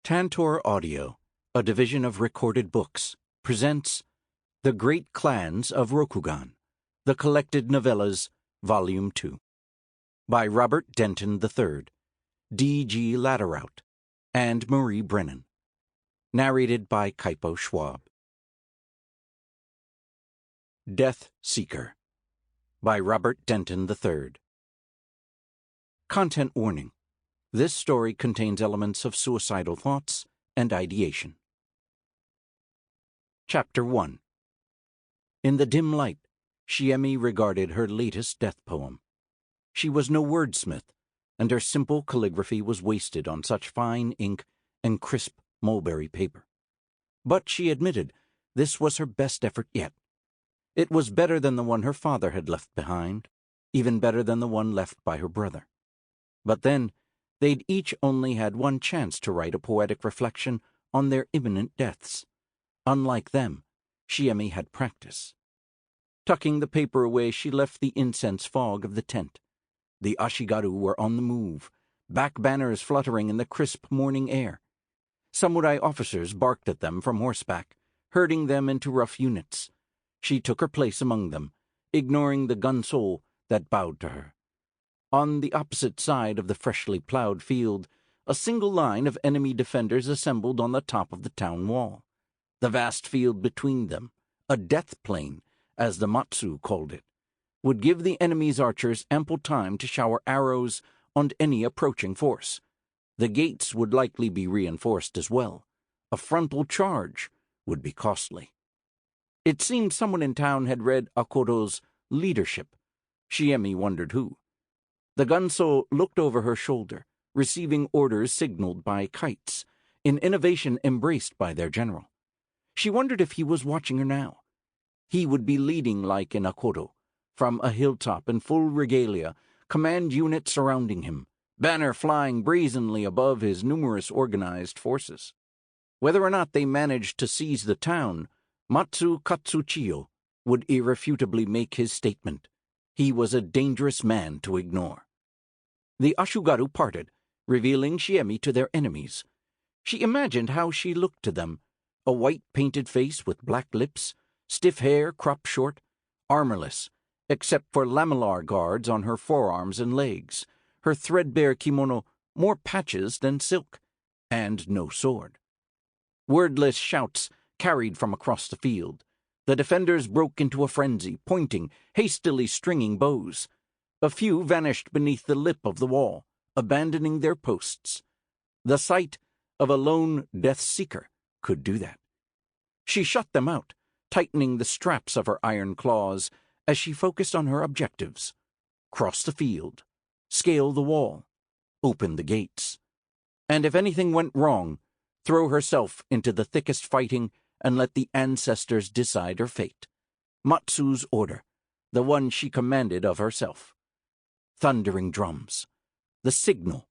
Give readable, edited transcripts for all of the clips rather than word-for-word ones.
Tantor Audio, a division of Recorded Books, presents The Great Clans of Rokugan, The Collected Novellas, Volume 2, by Robert Denton III, D G Laderoute, and Marie Brennan. Narrated by Kaipo Schwab. Deathseeker, by Robert Denton III. Content warning. This story contains elements of suicidal thoughts and ideation. Chapter 1. In the dim light, Shiemi regarded her latest death poem. She was no wordsmith, and her simple calligraphy was wasted on such fine ink and crisp mulberry paper. But she admitted this was her best effort yet. It was better than the one her father had left behind, even better than the one left by her brother. But then, they'd each only had one chance to write a poetic reflection on their imminent deaths. Unlike them, Shiemi had practice. Tucking the paper away, she left the incense fog of the tent. The ashigaru were on the move, back banners fluttering in the crisp morning air. Samurai officers barked at them from horseback, herding them into rough units. She took her place among them, ignoring the gun-sole that bowed to her. On the opposite side of the freshly plowed field, a single line of enemy defenders assembled on the top of the town wall. The vast field between them, a death plain, as the Matsu called it, would give the enemy's archers ample time to shower arrows on any approaching force. The gates would likely be reinforced as well. A frontal charge would be costly. It seemed someone in town had read Akodo's Leadership. Shiemi wondered who. The gunso looked over her shoulder, receiving orders signaled by kites, an innovation embraced by their general. She wondered if he was watching her now. He would be leading like in Akodo, from a hilltop in full regalia, command unit surrounding him, banner flying brazenly above his numerous organized forces. Whether or not they managed to seize the town, Matsu Katsuchiyo would irrefutably make his statement. He was a dangerous man to ignore. The ashigaru parted, revealing Shiemi to their enemies. She imagined how she looked to them, a white-painted face with black lips, stiff hair cropped short, armorless, except for lamellar guards on her forearms and legs, her threadbare kimono more patches than silk, and no sword. Wordless shouts carried from across the field. The defenders broke into a frenzy, pointing, hastily stringing bows. A few vanished beneath the lip of the wall, abandoning their posts. The sight of a lone Deathseeker could do that. She shut them out, tightening the straps of her iron claws as she focused on her objectives. Cross the field, scale the wall, open the gates. And if anything went wrong, throw herself into the thickest fighting and let the ancestors decide her fate. Matsu's order, the one she commanded of herself. Thundering drums. The signal.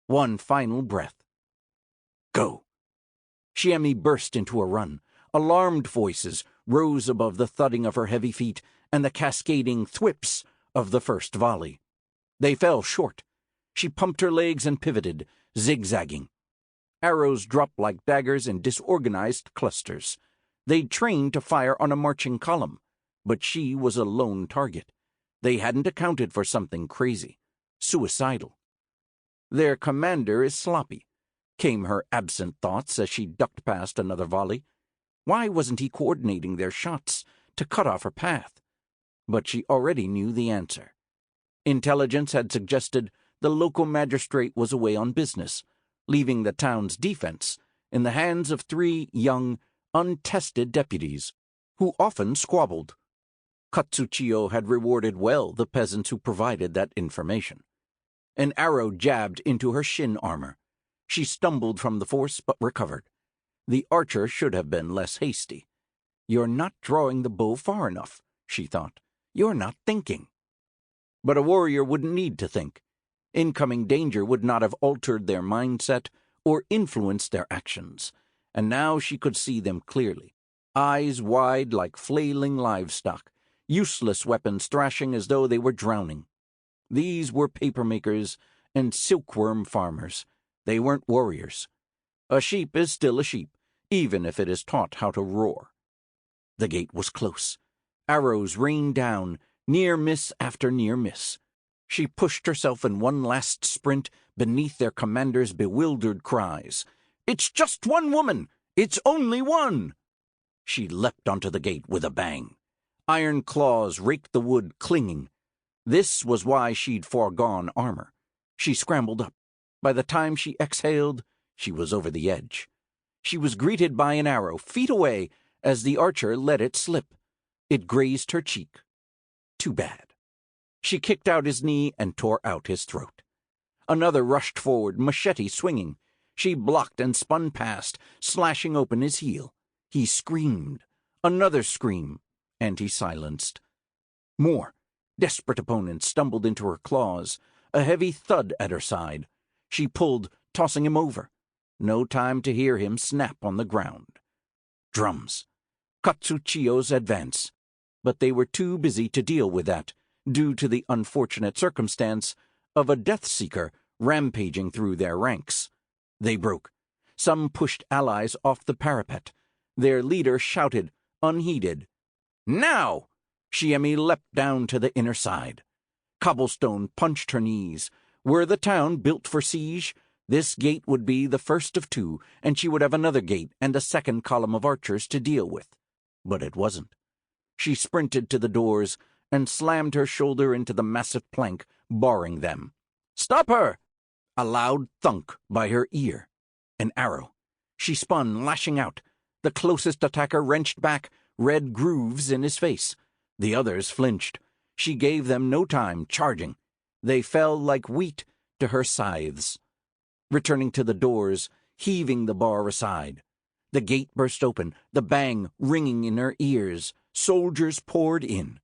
One final breath. Go. Shiemi burst into a run. Alarmed voices rose above the thudding of her heavy feet and the cascading thwips of the first volley. They fell short. She pumped her legs and pivoted, zigzagging. Arrows dropped like daggers in disorganized clusters. They'd trained to fire on a marching column, but she was a lone target. They hadn't accounted for something crazy, suicidal. Their commander is sloppy, came her absent thoughts as she ducked past another volley. Why wasn't he coordinating their shots to cut off her path? But she already knew the answer. Intelligence had suggested the local magistrate was away on business, leaving the town's defense in the hands of 3 young, untested deputies, who often squabbled. Katsuchiyo had rewarded well the peasants who provided that information. An arrow jabbed into her shin armor. She stumbled from the force but recovered. The archer should have been less hasty. You're not drawing the bow far enough, she thought. You're not thinking. But a warrior wouldn't need to think. Incoming danger would not have altered their mindset or influenced their actions, and now she could see them clearly, eyes wide like flailing livestock, useless weapons thrashing as though they were drowning. These were papermakers and silkworm farmers. They weren't warriors. A sheep is still a sheep, even if it is taught how to roar. The gate was close. Arrows rained down, near miss after near miss. She pushed herself in one last sprint beneath their commander's bewildered cries. "It's just one woman! It's only one!" She leapt onto the gate with a bang. Iron claws raked the wood, clinging. This was why she'd foregone armor. She scrambled up. By the time she exhaled, she was over the edge. She was greeted by an arrow, feet away, as the archer let it slip. It grazed her cheek. Too bad. She kicked out his knee and tore out his throat. Another rushed forward, machete swinging. She blocked and spun past, slashing open his heel. He screamed. Another scream, and he silenced. More. Desperate opponents stumbled into her claws, a heavy thud at her side. She pulled, tossing him over. No time to hear him snap on the ground. Drums. Katsuchiyo's advance. But they were too busy to deal with that, due to the unfortunate circumstance of a Deathseeker rampaging through their ranks. They broke. Some pushed allies off the parapet. Their leader shouted, unheeded. "Now!" Shiemi leapt down to the inner side. Cobblestone punched her knees. Were the town built for siege, this gate would be the first of two, and she would have another gate and a second column of archers to deal with. But it wasn't. She sprinted to the doors and slammed her shoulder into the massive plank, barring them. "Stop her!" A loud thunk by her ear. An arrow. She spun, lashing out. The closest attacker wrenched back, red grooves in his face. The others flinched. She gave them no time, charging. They fell like wheat to her scythes. Returning to the doors, heaving the bar aside. The gate burst open, the bang ringing in her ears. Soldiers poured in.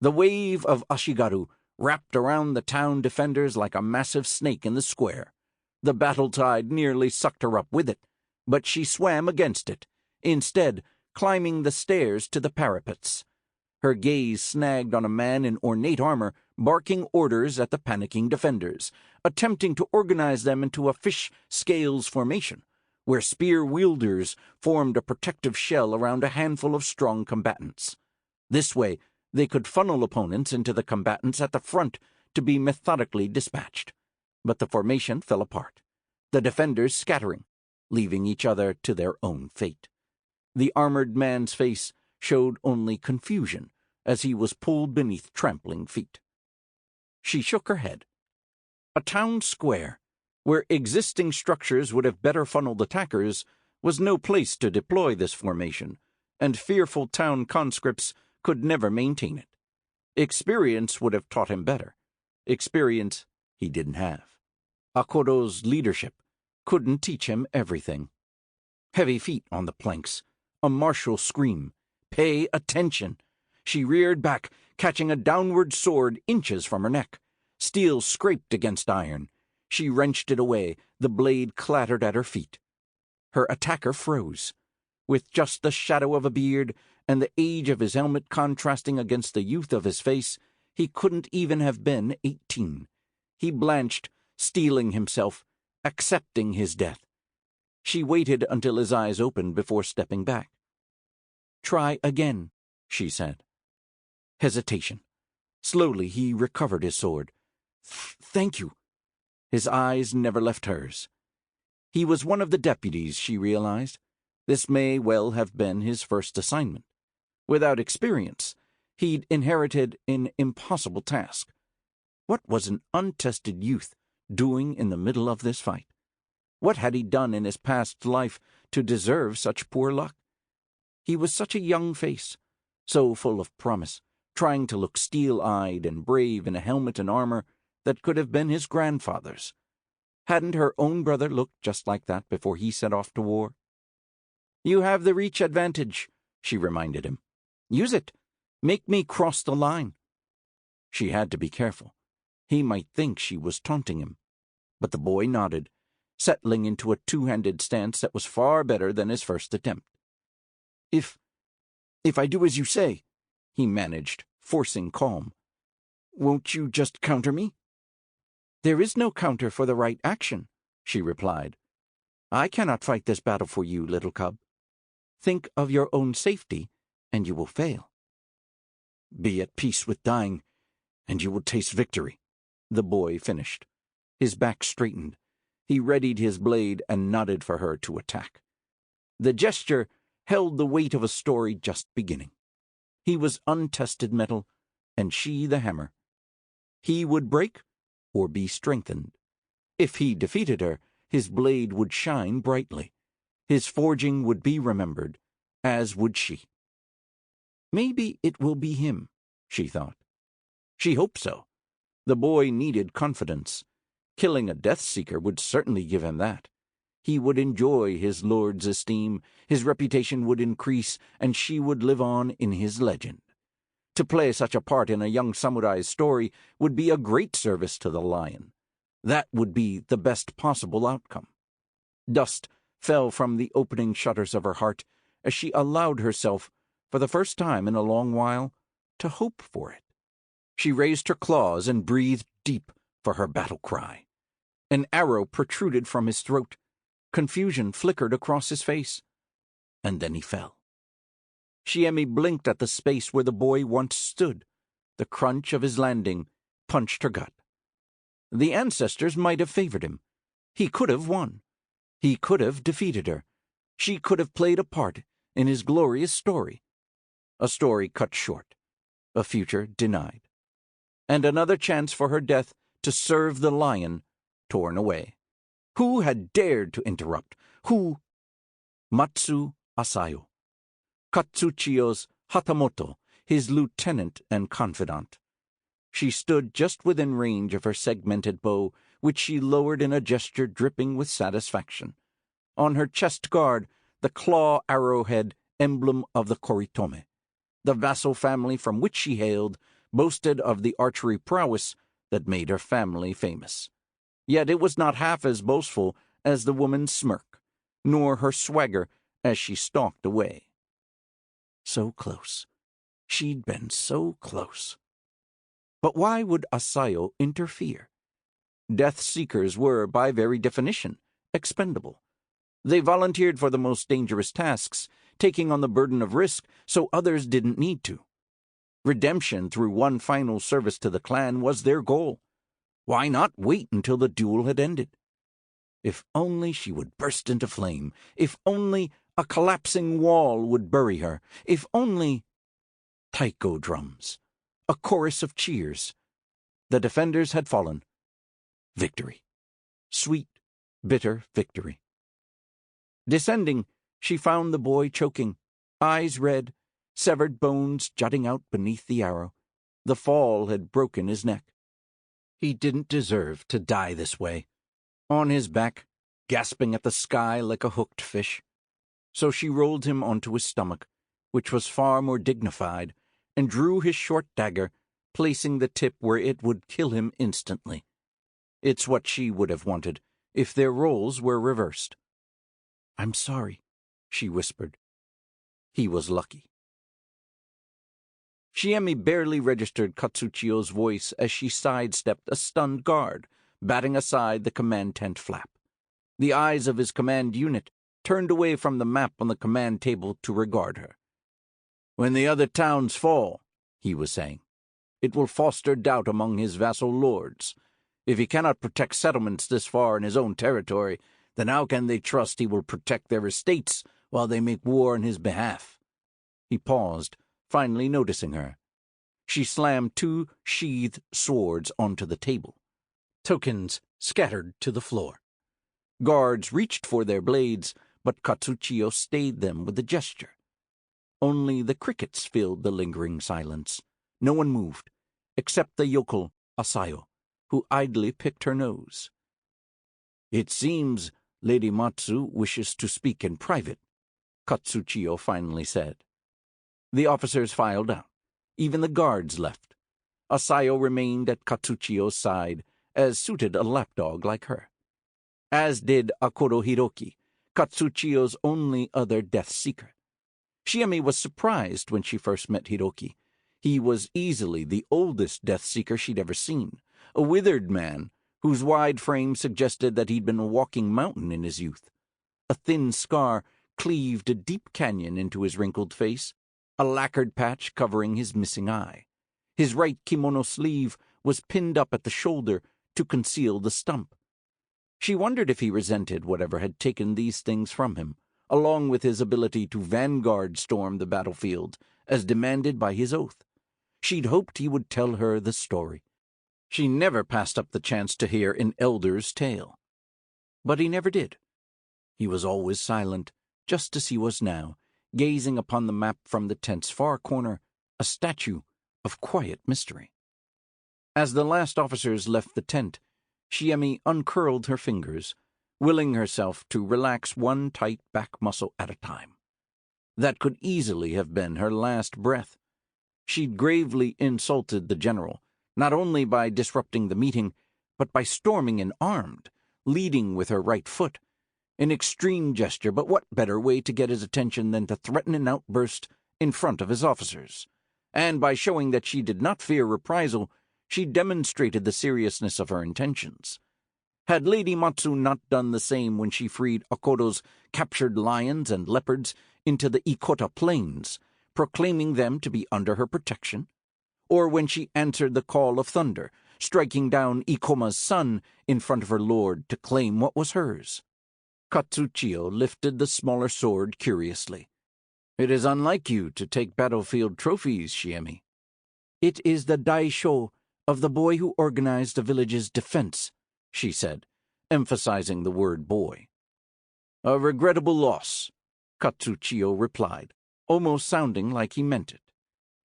The wave of Ashigaru wrapped around the town defenders like a massive snake in the square. The battle tide nearly sucked her up with it, but she swam against it, instead climbing the stairs to the parapets. Her gaze snagged on a man in ornate armor barking orders at the panicking defenders, attempting to organize them into a fish scales formation, where spear-wielders formed a protective shell around a handful of strong combatants. This way, they could funnel opponents into the combatants at the front to be methodically dispatched. But the formation fell apart, the defenders scattering, leaving each other to their own fate. The armored man's face showed only confusion as he was pulled beneath trampling feet. She shook her head. A town square, where existing structures would have better funneled attackers, was no place to deploy this formation, and fearful town conscripts could never maintain it. Experience would have taught him better. Experience he didn't have. Akodo's leadership couldn't teach him everything. Heavy feet on the planks. A martial scream. "Pay attention!" She reared back, catching a downward sword inches from her neck. Steel scraped against iron. She wrenched it away. The blade clattered at her feet. Her attacker froze. With just the shadow of a beard and the age of his helmet contrasting against the youth of his face, he couldn't even have been 18. He blanched, steeling himself, accepting his death. She waited until his eyes opened before stepping back. "Try again," she said. Hesitation. Slowly he recovered his sword. "Thank you." His eyes never left hers. He was one of the deputies, she realized. This may well have been his first assignment. Without experience, he'd inherited an impossible task. What was an untested youth doing in the middle of this fight? What had he done in his past life to deserve such poor luck? He was such a young face, so full of promise, trying to look steel-eyed and brave in a helmet and armor that could have been his grandfather's. Hadn't her own brother looked just like that before he set off to war? "You have the reach advantage," she reminded him. "Use it. Make me cross the line." She had to be careful. He might think she was taunting him. But the boy nodded, settling into a two-handed stance that was far better than his first attempt. If I do as you say," he managed, forcing calm, "won't you just counter me?" "There is no counter for the right action," she replied. I cannot fight this battle for you, little cub. Think of your own safety, and you will fail. Be at peace with dying, and you will taste victory, the boy finished. His back straightened. He readied his blade and nodded for her to attack. The gesture held the weight of a story just beginning. He was untested metal, and she the hammer. He would break or be strengthened. If he defeated her, his blade would shine brightly. His forging would be remembered, as would she. Maybe it will be him, she thought. She hoped so. The boy needed confidence. Killing a Deathseeker would certainly give him that. He would enjoy his lord's esteem, his reputation would increase, and she would live on in his legend. To play such a part in a young samurai's story would be a great service to the lion. That would be the best possible outcome. Dust fell from the opening shutters of her heart as she allowed herself, for the first time in a long while, to hope for it. She raised her claws and breathed deep for her battle cry. An arrow protruded from his throat. Confusion flickered across his face. And then he fell. Shiemi blinked at the space where the boy once stood. The crunch of his landing punched her gut. The ancestors might have favored him. He could have won. He could have defeated her. She could have played a part in his glorious story. A story cut short. A future denied. And another chance for her death to serve the lion torn away. Who had dared to interrupt? Who? Matsu Asayo, Katsuchiyo's Hatamoto, his lieutenant and confidant. She stood just within range of her segmented bow, which she lowered in a gesture dripping with satisfaction. On her chest guard, the claw arrowhead emblem of the Koritome. The vassal family from which she hailed boasted of the archery prowess that made her family famous. Yet it was not half as boastful as the woman's smirk, nor her swagger as she stalked away. So close. She'd been so close. But why would Asayo interfere? Deathseekers were, by very definition, expendable. They volunteered for the most dangerous tasks, taking on the burden of risk so others didn't need to. Redemption through one final service to the clan was their goal. Why not wait until the duel had ended? If only she would burst into flame. If only a collapsing wall would bury her. If only... Taiko drums. A chorus of cheers. The defenders had fallen. Victory. Sweet, bitter victory. Descending, she found the boy choking, eyes red, severed bones jutting out beneath the arrow. The fall had broken his neck. He didn't deserve to die this way, on his back, gasping at the sky like a hooked fish. So she rolled him onto his stomach, which was far more dignified, and drew his short dagger, placing the tip where it would kill him instantly. It's what she would have wanted if their roles were reversed. "I'm sorry," she whispered. He was lucky. Shiemi barely registered Katsuchiyo's voice as she sidestepped a stunned guard, batting aside the command tent flap. The eyes of his command unit turned away from the map on the command table to regard her. "When the other towns fall," he was saying, "it will foster doubt among his vassal lords. If he cannot protect settlements this far in his own territory, then how can they trust he will protect their estates while they make war on his behalf?" He paused, finally noticing her. She slammed 2 sheathed swords onto the table. Tokens scattered to the floor. Guards reached for their blades, but Katsuchiyo stayed them with a gesture. Only the crickets filled the lingering silence. No one moved, except the yokel, Asayo, who idly picked her nose. "It seems Lady Matsu wishes to speak in private," Katsuchiyo finally said. The officers filed out. Even the guards left. Asayo remained at Katsuchiyo's side, as suited a lapdog like her. As did Akoro Hiroki, Katsuchiyo's only other Deathseeker. Shiemi was surprised when she first met Hiroki. He was easily the oldest Deathseeker she'd ever seen, a withered man whose wide frame suggested that he'd been a walking mountain in his youth. A thin scar cleaved a deep canyon into his wrinkled face, a lacquered patch covering his missing eye. His right kimono sleeve was pinned up at the shoulder to conceal the stump. She wondered if he resented whatever had taken these things from him, along with his ability to vanguard storm the battlefield, as demanded by his oath. She'd hoped he would tell her the story. She never passed up the chance to hear an elder's tale. But he never did. He was always silent, just as he was now, gazing upon the map from the tent's far corner, a statue of quiet mystery. As the last officers left the tent, Shiemi uncurled her fingers, willing herself to relax one tight back muscle at a time. That could easily have been her last breath. She'd gravely insulted the general, not only by disrupting the meeting, but by storming in armed, leading with her right foot. An extreme gesture, but what better way to get his attention than to threaten an outburst in front of his officers? And by showing that she did not fear reprisal, she demonstrated the seriousness of her intentions. Had Lady Matsu not done the same when she freed Okoto's captured lions and leopards into the Ikota plains, proclaiming them to be under her protection? Or when she answered the call of thunder, striking down Ikoma's son in front of her lord to claim what was hers? Katsuchiyo lifted the smaller sword curiously. "It is unlike you to take battlefield trophies, Shiemi." "It is the daisho of the boy who organized the village's defense," she said, emphasizing the word boy. "A regrettable loss," Katsuchiyo replied, almost sounding like he meant it.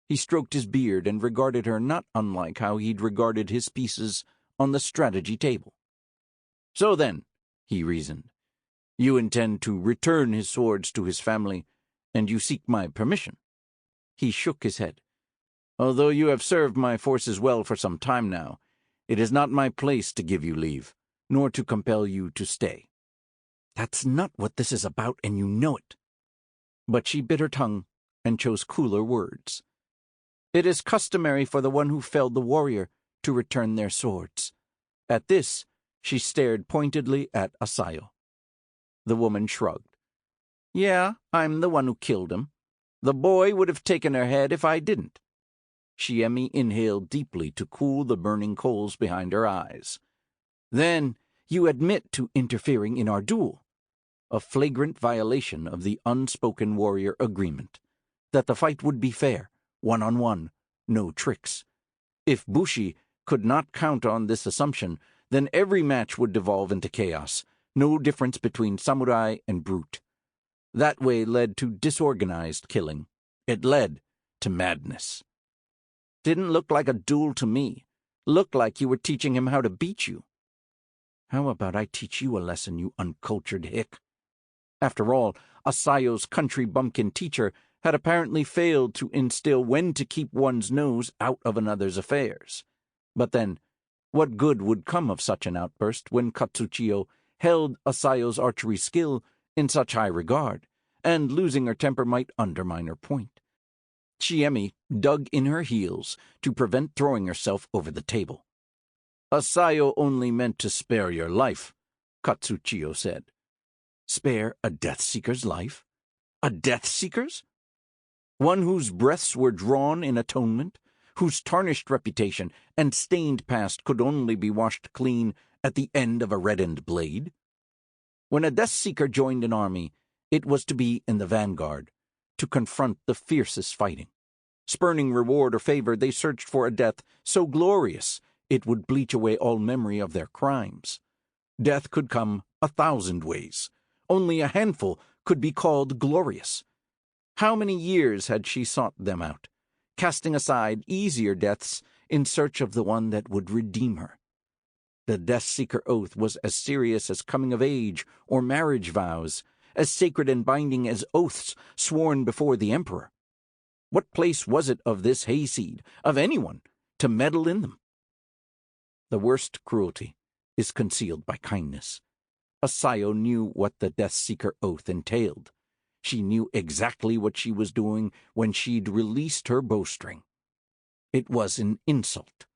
He stroked his beard and regarded her not unlike how he'd regarded his pieces on the strategy table. "So then," he reasoned, "you intend to return his swords to his family, and you seek my permission." He shook his head. "Although you have served my forces well for some time now, it is not my place to give you leave, nor to compel you to stay." "That's not what this is about, and you know it." But she bit her tongue and chose cooler words. "It is customary for the one who felled the warrior to return their swords." At this, she stared pointedly at Asayo. The woman shrugged. "Yeah, I'm the one who killed him. The boy would have taken her head if I didn't." Shiemi inhaled deeply to cool the burning coals behind her eyes. "Then you admit to interfering in our duel. A flagrant violation of the unspoken warrior agreement, that the fight would be fair, one-on-one, no tricks. If Bushi could not count on this assumption, then every match would devolve into chaos, no difference between samurai and brute. That way led to disorganized killing. It led to madness." "Didn't look like a duel to me. Looked like you were teaching him how to beat you." "How about I teach you a lesson, you uncultured hick?" After all, Asayo's country bumpkin teacher had apparently failed to instill when to keep one's nose out of another's affairs. But then, what good would come of such an outburst when Katsuchiyo held Asayo's archery skill in such high regard, and losing her temper might undermine her point? Shiemi dug in her heels to prevent throwing herself over the table. "Asayo only meant to spare your life," Katsuchiyo said. "Spare a Deathseeker's life? A Deathseeker's? One whose breaths were drawn in atonement, whose tarnished reputation and stained past could only be washed clean at the end of a red-end blade? When a Deathseeker joined an army, it was to be in the vanguard, to confront the fiercest fighting. Spurning reward or favor, they searched for a death so glorious it would bleach away all memory of their crimes. Death could come 1,000 ways. Only a handful could be called glorious. How many years had she sought them out, casting aside easier deaths in search of the one that would redeem her? The Deathseeker oath was as serious as coming of age or marriage vows, as sacred and binding as oaths sworn before the emperor. What place was it of this hayseed, of anyone, to meddle in them? The worst cruelty is concealed by kindness. Asayo knew what the Deathseeker oath entailed. She knew exactly what she was doing when she'd released her bowstring. It was an insult,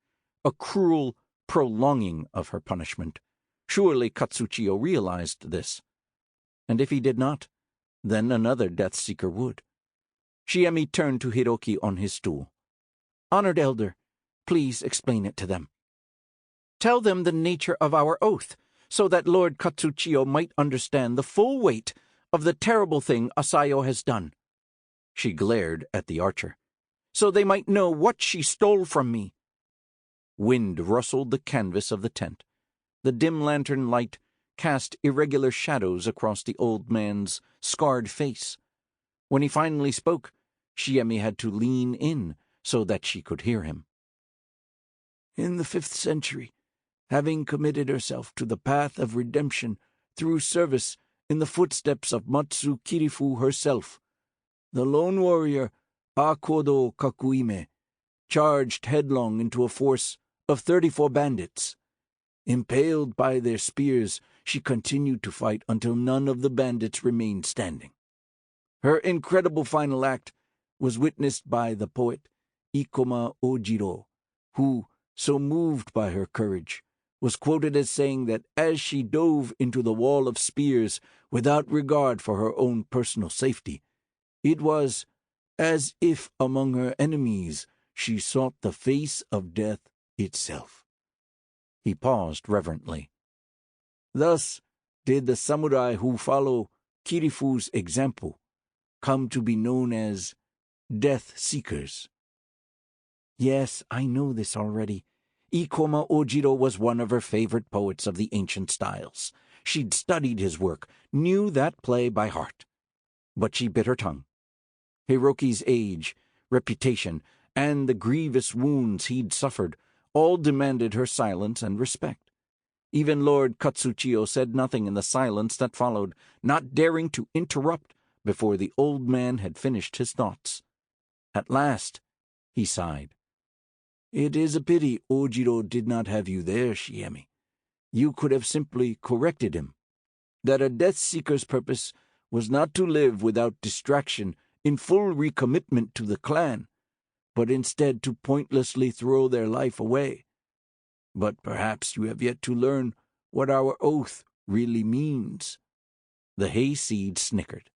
a cruel prolonging of her punishment. Surely Katsuchiyo realized this. and if he did not, then another Deathseeker would. Shiemi turned to Hiroki on his stool. "Honored Elder, please explain it to them. Tell them the nature of our oath, so that Lord Katsuchiyo might understand the full weight of the terrible thing Asayo has done." She glared at the archer. "So they might know what she stole from me." Wind rustled the canvas of the tent. The dim lantern light cast irregular shadows across the old man's scarred face. When he finally spoke, Shiemi had to lean in so that she could hear him. "In the 5th century, having committed herself to the path of redemption through service in the footsteps of Matsu Kirifu herself, the lone warrior Akodo Kakuime charged headlong into a force of 34 bandits. Impaled by their spears, she continued to fight until none of the bandits remained standing. Her incredible final act was witnessed by the poet Ikoma Ojiro, who, so moved by her courage, was quoted as saying that as she dove into the wall of spears without regard for her own personal safety, it was as if among her enemies she sought the face of death itself." He paused reverently. "Thus did the samurai who follow Kirifu's example come to be known as Deathseekers." "Yes, I know this already. Ikoma Ojiro was one of her favorite poets of the ancient styles. She'd studied his work, knew that play by heart." But she bit her tongue. Hiroki's age, reputation, and the grievous wounds he'd suffered all demanded her silence and respect. Even Lord Katsuchiyo said nothing in the silence that followed, not daring to interrupt before the old man had finished his thoughts. At last, he sighed. "It is a pity Ojiro did not have you there, Shiemi. You could have simply corrected him. That a Deathseeker's purpose was not to live without distraction in full recommitment to the clan, but instead to pointlessly throw their life away. But perhaps you have yet to learn what our oath really means." The hayseed snickered.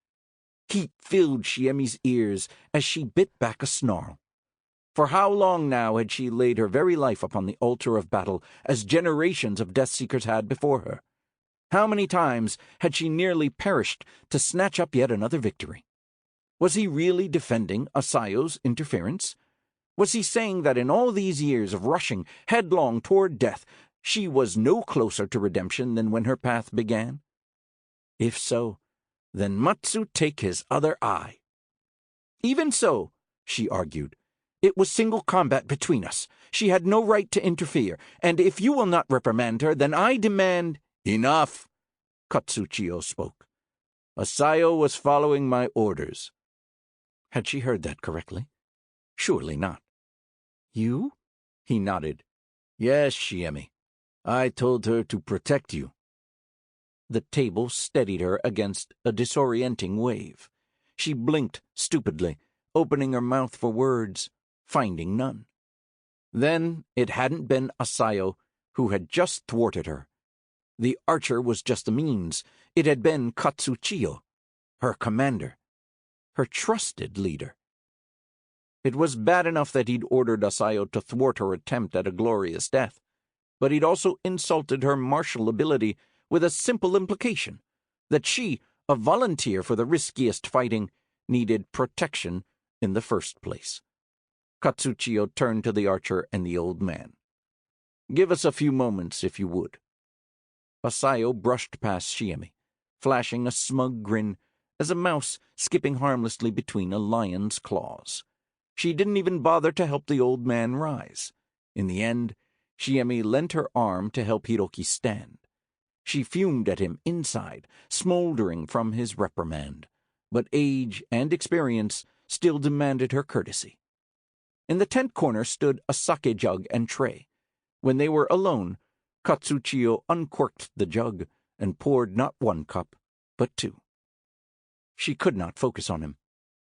Heat filled Shiemi's ears as she bit back a snarl. For how long now had she laid her very life upon the altar of battle, as generations of Deathseekers had before her? How many times had she nearly perished to snatch up yet another victory? Was he really defending Asayo's interference? Was he saying that in all these years of rushing headlong toward death, she was no closer to redemption than when her path began? If so, then Matsu take his other eye. "Even so," she argued, "it was single combat between us. She had no right to interfere, and if you will not reprimand her, then I demand—" "Enough," Katsuchiyo spoke. "Asayo was following my orders." Had she heard that correctly? Surely not. "You?" He nodded. "Yes, Shiemi. I told her to protect you." The table steadied her against a disorienting wave. She blinked stupidly, opening her mouth for words, finding none. Then it hadn't been Asayo who had just thwarted her. The archer was just a means. It had been Katsuchiyo, her commander, her trusted leader. It was bad enough that he'd ordered Asayo to thwart her attempt at a glorious death, but he'd also insulted her martial ability with a simple implication, that she, a volunteer for the riskiest fighting, needed protection in the first place. Katsuchiyo turned to the archer and the old man. "Give us a few moments, if you would." Asayo brushed past Shiemi, flashing a smug grin as a mouse skipping harmlessly between a lion's claws. She didn't even bother to help the old man rise. In the end, Shiemi lent her arm to help Hiroki stand. She fumed at him inside, smoldering from his reprimand, but age and experience still demanded her courtesy. In the tent corner stood a sake jug and tray. When they were alone, Katsuchiyo uncorked the jug and poured not one cup, but two. She could not focus on him.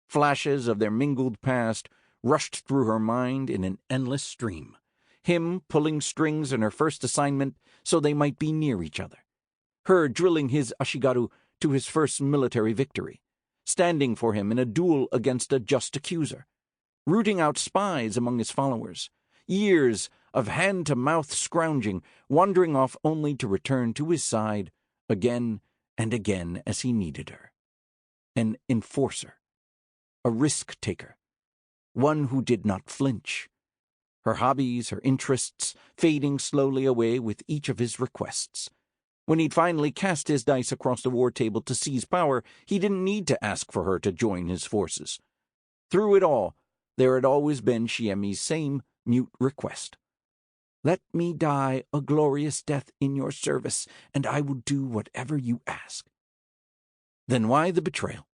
Flashes of their mingled past rushed through her mind in an endless stream. Him pulling strings in her first assignment so they might be near each other. her drilling his ashigaru to his first military victory, standing for him in a duel against a just accuser, rooting out spies among his followers, years of hand-to-mouth scrounging, wandering off only to return to his side again and again as he needed her. An enforcer, a risk-taker, one who did not flinch, her hobbies, her interests fading slowly away with each of his requests. When he'd finally cast his dice across the war table to seize power, he didn't need to ask for her to join his forces. Through it all, there had always been Shiemi's same mute request. "Let me die a glorious death in your service, and I will do whatever you ask." Then why the betrayal?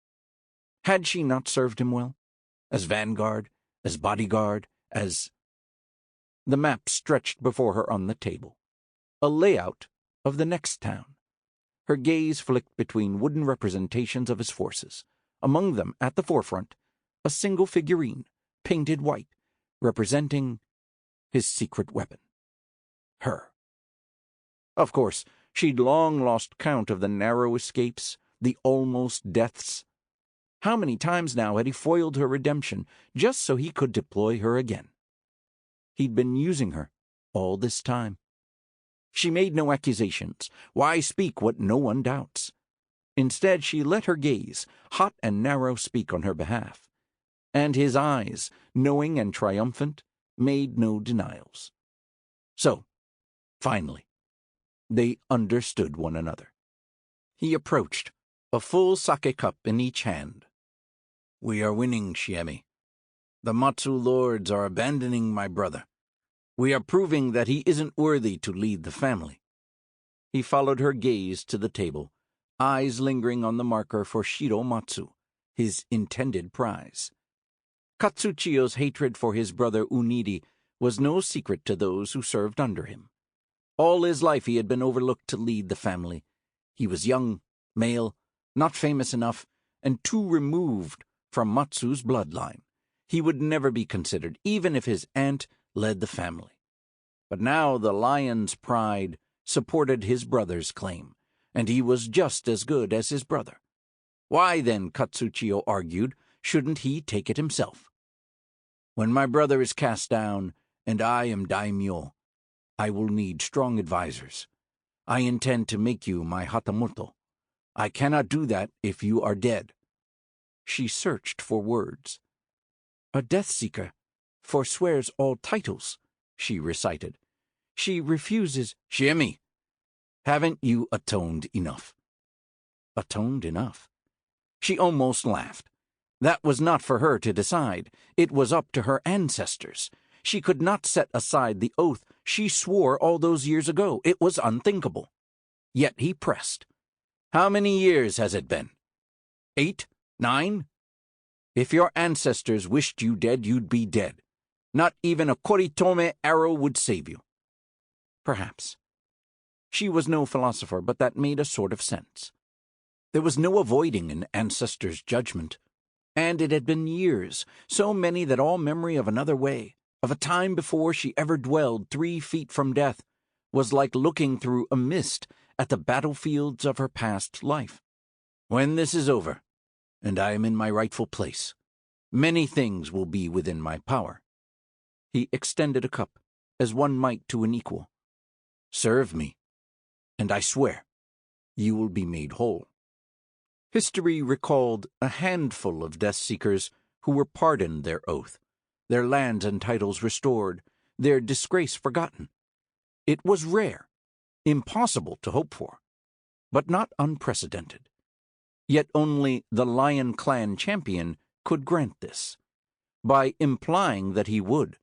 Had she not served him well? As vanguard, as bodyguard, as... The map stretched before her on the table. A layout of the next town. Her gaze flicked between wooden representations of his forces. Among them, at the forefront, a single figurine, painted white, representing his secret weapon. Her. Of course, she'd long lost count of the narrow escapes, the almost deaths. How many times now had he foiled her redemption, just so he could deploy her again? He'd been using her all this time. She made no accusations. Why speak what no one doubts? Instead, she let her gaze, hot and narrow, speak on her behalf. And his eyes, knowing and triumphant, made no denials. So, finally, they understood one another. He approached, a full sake cup in each hand. "We are winning, Shiemi. The Matsu lords are abandoning my brother. We are proving that he isn't worthy to lead the family." He followed her gaze to the table, eyes lingering on the marker for Shiro Matsu, his intended prize. Katsuchiyo's hatred for his brother Unidi was no secret to those who served under him. All his life he had been overlooked to lead the family. He was young, male, not famous enough, and too removed from Matsu's bloodline. He would never be considered, even if his aunt led the family. But now the lion's pride supported his brother's claim, and he was just as good as his brother. Why, then, Katsuchiyo argued, shouldn't he take it himself? "When my brother is cast down, and I am daimyo, I will need strong advisors. I intend to make you my hatamoto. I cannot do that if you are dead." She searched for words. "A Deathseeker forswears all titles," she recited. "She refuses—" "Shiemi, haven't you atoned enough?" Atoned enough? She almost laughed. That was not for her to decide. It was up to her ancestors. She could not set aside the oath she swore all those years ago. It was unthinkable. Yet he pressed. "How many years has it been? 8? 9? If your ancestors wished you dead, you'd be dead. Not even a koritome arrow would save you." Perhaps. She was no philosopher, but that made a sort of sense. There was no avoiding an ancestor's judgment. And it had been years, so many that all memory of another way, of a time before she ever dwelled 3 feet from death, was like looking through a mist at the battlefields of her past life. "When this is over, and I am in my rightful place, many things will be within my power." He extended a cup, as one might to an equal. "Serve me, and I swear you will be made whole." History recalled a handful of Deathseekers who were pardoned their oath, their lands and titles restored, their disgrace forgotten. It was rare, impossible to hope for, but not unprecedented. Yet only the Lion Clan champion could grant this. By implying that he would,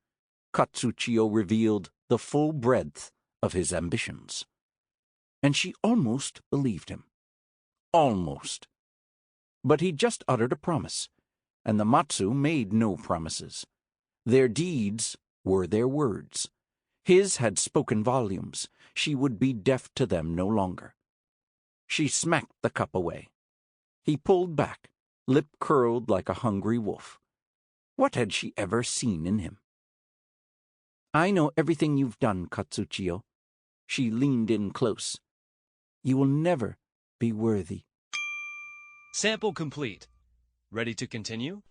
Katsuchiyo revealed the full breadth of his ambitions. And she almost believed him. Almost. But he just uttered a promise, and the Matsu made no promises. Their deeds were their words. His had spoken volumes. She would be deaf to them no longer. She smacked the cup away. He pulled back, lip curled like a hungry wolf. What had she ever seen in him? "I know everything you've done, Katsuchiyo." She leaned in close. You will never be worthy. Sample complete. Ready to continue?